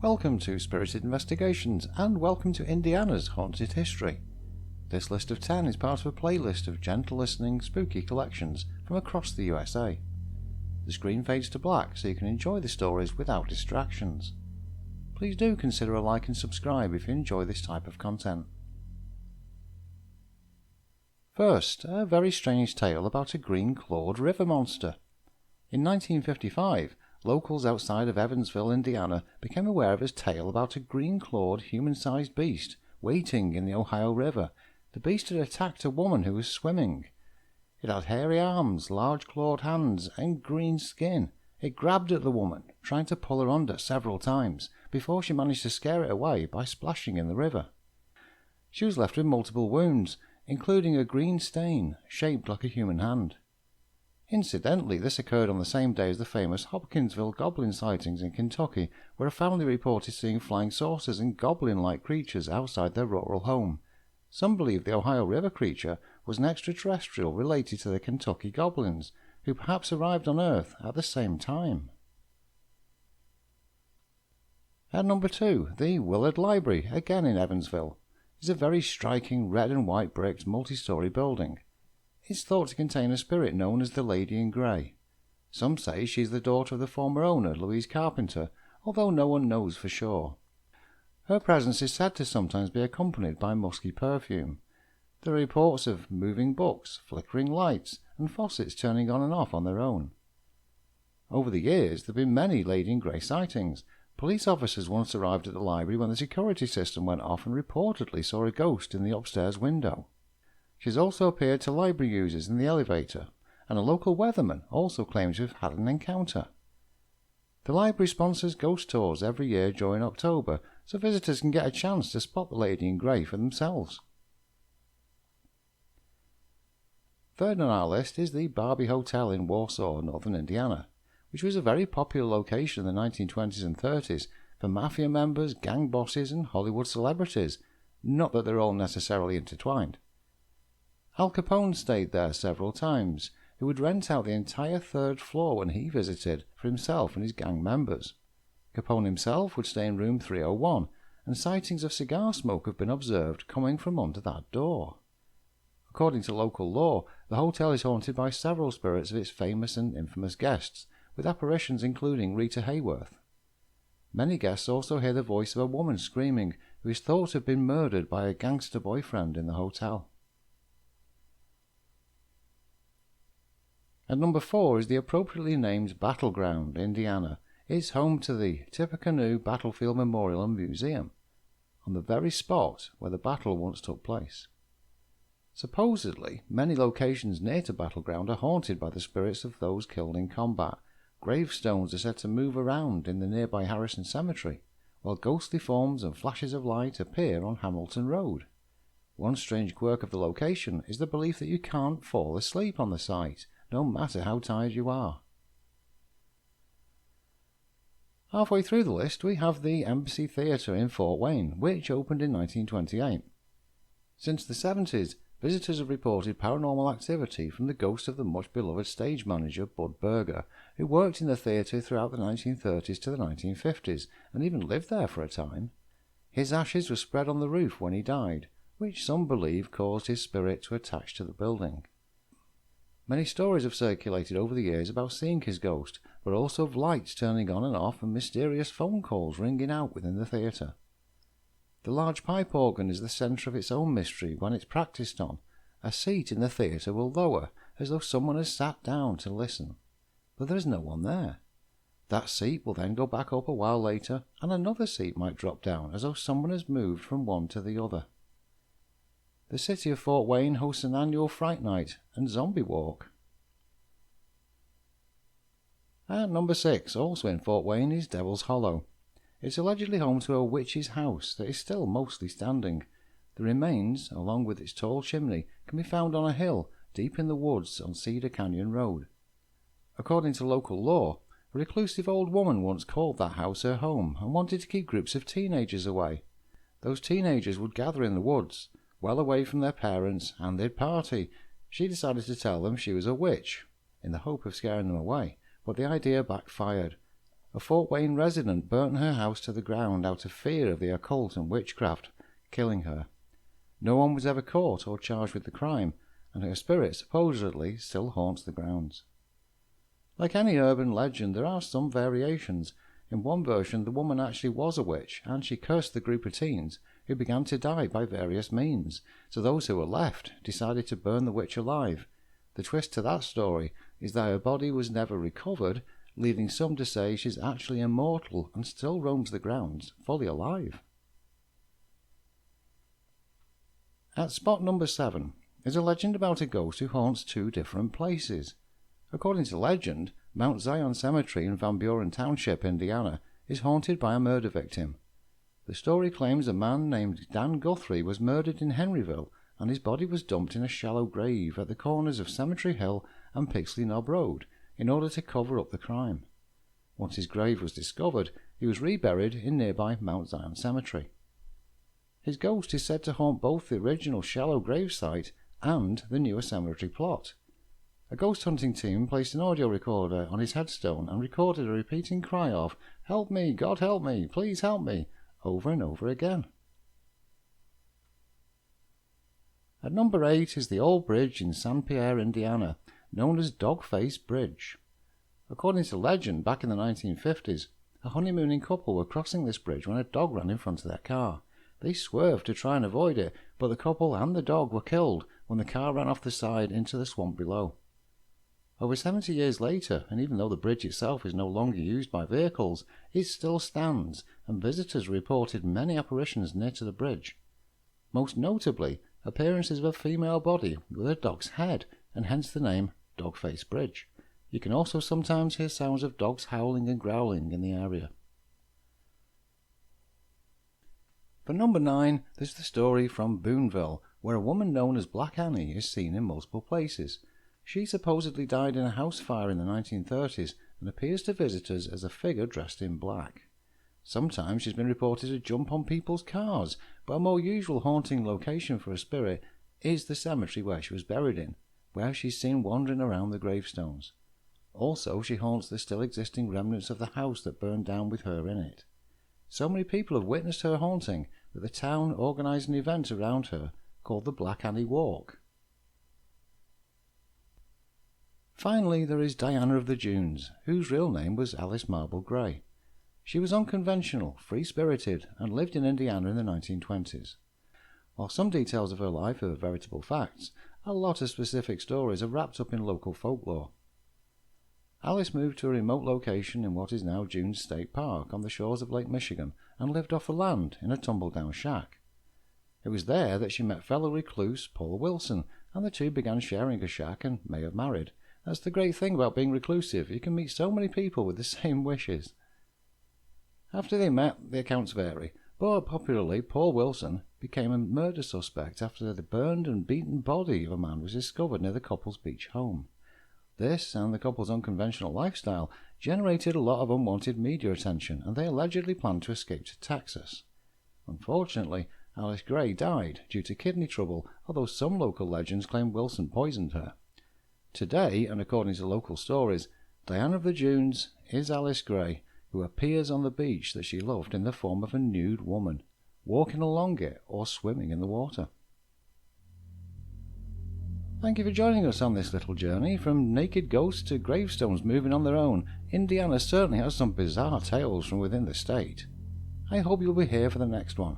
Welcome to Spirited Investigations, and welcome to Indiana's Haunted History. This list of 10 is part of a playlist of gentle listening, spooky collections from across the USA. The screen fades to black so you can enjoy the stories without distractions. Please do consider a like and subscribe if you enjoy this type of content. First, a very strange tale about a green-clawed river monster. In 1955, locals outside of Evansville, Indiana, became aware of a tale about a green-clawed, human-sized beast waiting in the Ohio River. The beast had attacked a woman who was swimming. It had hairy arms, large clawed hands, and green skin. It grabbed at the woman, trying to pull her under several times, before she managed to scare it away by splashing in the river. She was left with multiple wounds, including a green stain shaped like a human hand. Incidentally, this occurred on the same day as the famous Hopkinsville goblin sightings in Kentucky, where a family reported seeing flying saucers and goblin-like creatures outside their rural home. Some believe the Ohio River creature was an extraterrestrial related to the Kentucky goblins, who perhaps arrived on Earth at the same time. At number 2, the Willard Library, again in Evansville, is a very striking red and white bricked multi-story building. It's thought to contain a spirit known as the Lady in Grey. Some say she's the daughter of the former owner, Louise Carpenter, although no one knows for sure. Her presence is said to sometimes be accompanied by musky perfume. There are reports of moving books, flickering lights, and faucets turning on and off on their own. Over the years, there have been many Lady in Grey sightings. Police officers once arrived at the library when the security system went off and reportedly saw a ghost in the upstairs window. She has also appeared to library users in the elevator, and a local weatherman also claims to have had an encounter. The library sponsors ghost tours every year during October, so visitors can get a chance to spot the Lady in Grey for themselves. Third on our list is the Barbie Hotel in Warsaw, northern Indiana, which was a very popular location in the 1920s and 30s for mafia members, gang bosses, and Hollywood celebrities, not that they're all necessarily intertwined. Al Capone stayed there several times, who would rent out the entire third floor when he visited for himself and his gang members. Capone himself would stay in room 301, and sightings of cigar smoke have been observed coming from under that door. According to local lore, the hotel is haunted by several spirits of its famous and infamous guests, with apparitions including Rita Hayworth. Many guests also hear the voice of a woman screaming, who is thought to have been murdered by a gangster boyfriend in the hotel. At number 4 is the appropriately named Battleground, Indiana. It's home to the Tippecanoe Battlefield Memorial and Museum, on the very spot where the battle once took place. Supposedly, many locations near to Battleground are haunted by the spirits of those killed in combat. Gravestones are said to move around in the nearby Harrison Cemetery, while ghostly forms and flashes of light appear on Hamilton Road. One strange quirk of the location is the belief that you can't fall asleep on the site, no matter how tired you are. Halfway through the list we have the Embassy Theatre in Fort Wayne, which opened in 1928. Since the 70s, visitors have reported paranormal activity from the ghost of the much-beloved stage manager Bud Berger, who worked in the theatre throughout the 1930s to the 1950s, and even lived there for a time. His ashes were spread on the roof when he died, which some believe caused his spirit to attach to the building. Many stories have circulated over the years about seeing his ghost, but also of lights turning on and off and mysterious phone calls ringing out within the theatre. The large pipe organ is the centre of its own mystery when it's practised on. A seat in the theatre will lower, as though someone has sat down to listen. But there is no one there. That seat will then go back up a while later, and another seat might drop down, as though someone has moved from one to the other. The city of Fort Wayne hosts an annual Fright Night and Zombie Walk. At number 6, also in Fort Wayne, is Devil's Hollow. It's allegedly home to a witch's house that is still mostly standing. The remains, along with its tall chimney, can be found on a hill deep in the woods on Cedar Canyon Road. According to local law, a reclusive old woman once called that house her home and wanted to keep groups of teenagers away. Those teenagers would gather in the woods, well away from their parents, and they'd party. She decided to tell them she was a witch, in the hope of scaring them away, but the idea backfired. a Fort Wayne resident burnt her house to the ground out of fear of the occult and witchcraft killing her. No one was ever caught or charged with the crime, and her spirit supposedly still haunts the grounds. Like any urban legend, there are some variations. In one version, the woman actually was a witch, and she cursed the group of teens who began to die by various means, so those who were left decided to burn the witch alive. The twist to that story is that her body was never recovered, leading some to say she's actually immortal and still roams the grounds, fully alive. At spot number 7 is a legend about a ghost who haunts 2 different places. According to legend, Mount Zion Cemetery in Van Buren Township, Indiana, is haunted by a murder victim. The story claims a man named Dan Guthrie was murdered in Henryville, and his body was dumped in a shallow grave at the corners of Cemetery Hill and Pixley Knob Road in order to cover up the crime. Once his grave was discovered, he was reburied in nearby Mount Zion Cemetery. His ghost is said to haunt both the original shallow grave site and the newer cemetery plot. A ghost hunting team placed an audio recorder on his headstone and recorded a repeating cry of, "Help me, God help me, please help me," over and over again. At number 8 is the old bridge in St. Pierre, Indiana, known as Dogface Bridge. According to legend, back in the 1950s, a honeymooning couple were crossing this bridge when a dog ran in front of their car. They swerved to try and avoid it, but the couple and the dog were killed when the car ran off the side into the swamp below. Over 70 years later, and even though the bridge itself is no longer used by vehicles, it still stands, and visitors reported many apparitions near to the bridge. Most notably, appearances of a female body with a dog's head, and hence the name Dogface Bridge. You can also sometimes hear sounds of dogs howling and growling in the area. For number 9, there's the story from Boonville, where a woman known as Black Annie is seen in multiple places. She supposedly died in a house fire in the 1930s and appears to visitors as a figure dressed in black. Sometimes she's been reported to jump on people's cars, but a more usual haunting location for a spirit is the cemetery where she was buried in, where she's seen wandering around the gravestones. Also, she haunts the still existing remnants of the house that burned down with her in it. So many people have witnessed her haunting that the town organised an event around her called the Black Annie Walk. Finally, there is Diana of the Dunes, whose real name was Alice Marble Gray. She was unconventional, free-spirited, and lived in Indiana in the 1920s. While some details of her life are veritable facts, a lot of specific stories are wrapped up in local folklore. Alice moved to a remote location in what is now Dunes State Park on the shores of Lake Michigan and lived off the land in a tumble-down shack. It was there that she met fellow recluse Paul Wilson, and the two began sharing a shack and may have married. That's the great thing about being reclusive, you can meet so many people with the same wishes. After they met, the accounts vary, but popularly Paul Wilson became a murder suspect after the burned and beaten body of a man was discovered near the couple's beach home. This, and the couple's unconventional lifestyle, generated a lot of unwanted media attention, and they allegedly planned to escape to Texas. Unfortunately, Alice Gray died due to kidney trouble, although some local legends claim Wilson poisoned her. Today, and according to local stories, Diana of the Dunes is Alice Gray, who appears on the beach that she loved in the form of a nude woman, walking along it or swimming in the water. Thank you for joining us on this little journey. From naked ghosts to gravestones moving on their own, Indiana certainly has some bizarre tales from within the state. I hope you'll be here for the next one.